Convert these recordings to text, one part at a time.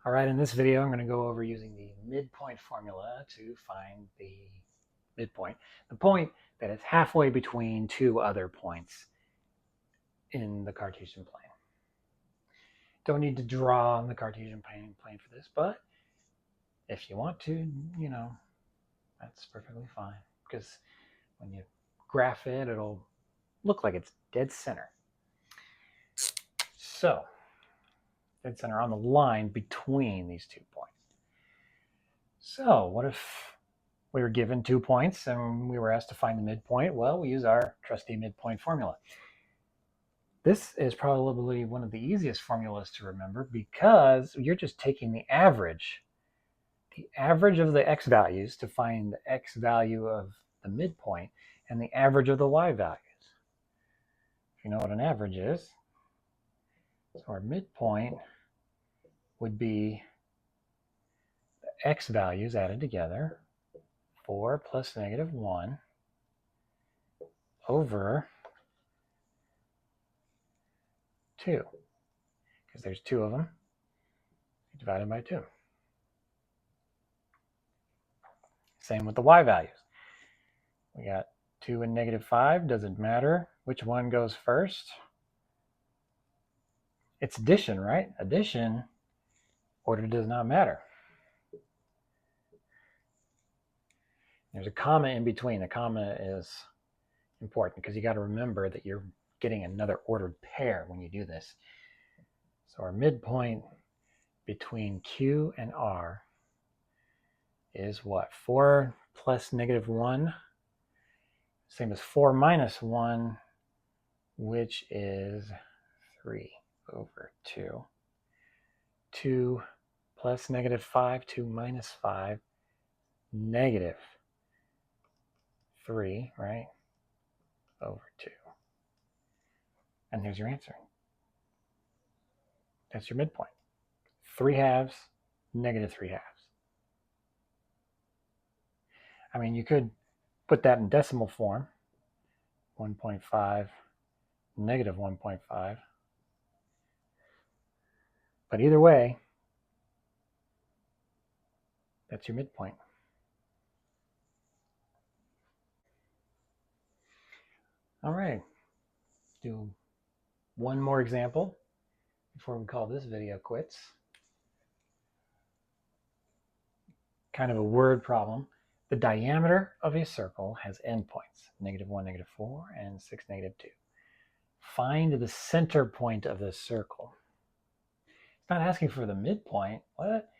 All right, in this video, I'm going to go over using the midpoint formula to find the midpoint, the point that is halfway between two other points in the Cartesian plane. Don't need to draw on the Cartesian plane for this, but if you want to, that's perfectly fine, because when you graph it, it'll look like it's dead center. So, dead center on the line between these 2 points. So what if we were given 2 points and we were asked to find the midpoint? Well, we use our trusty midpoint formula. This is probably one of the easiest formulas to remember because you're just taking the average of the x values to find the x value of the midpoint and the average of the y values. If you know what an average is, so our midpoint would be the x values added together, 4 plus -1 over 2, because there's 2 of them, divided by 2. Same with the y values. We got 2 and -5, doesn't matter which one goes first. It's addition, right? Addition, order does not matter. There's a comma in between. The comma is important because you got to remember that you're getting another ordered pair when you do this. So our midpoint between Q and R is what? 4 plus -1, same as 4 minus 1, which is 3 over 2. 2 plus -5, 2 minus 5, -3, right, over 2. And there's your answer. That's your midpoint. 3 halves, -3 halves. I mean, you could put that in decimal form, 1.5, -1.5. But either way, that's your midpoint. All right, do one more example before we call this video quits. Kind of a word problem. The diameter of a circle has endpoints, -1, -4, and 6, -2. Find the center point of the circle. It's not asking for the midpoint, what?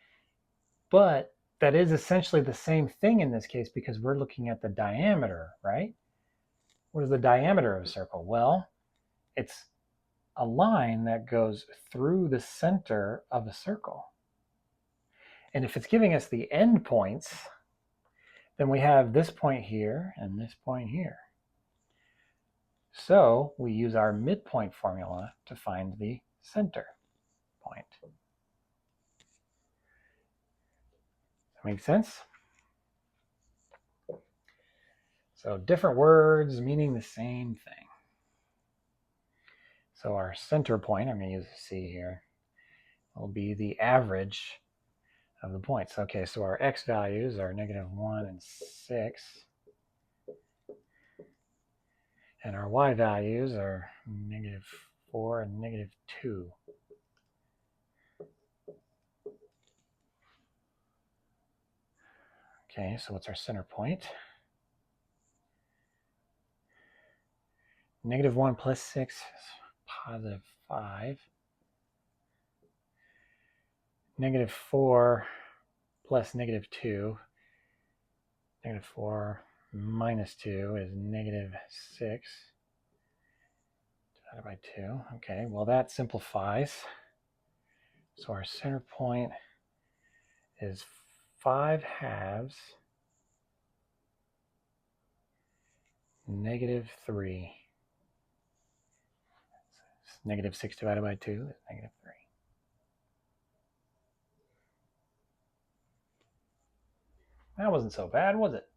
But that is essentially the same thing in this case because we're looking at the diameter, right? What is the diameter of a circle? Well, it's a line that goes through the center of a circle. And if it's giving us the endpoints, then we have this point here and this point here. So we use our midpoint formula to find the center point. Does that make sense? So different words meaning the same thing. So our center point, I'm going to use a C here, will be the average of the points. Okay, so our x values are -1 and 6. And our y values are -4 and -2. Okay, so what's our center point? -1 plus 6 is +5. -4 plus -2. -4 minus 2 is -6 divided by 2. Okay, well that simplifies. So our center point is 5 halves -3. -6 divided by 2 is -3. That wasn't so bad, was it?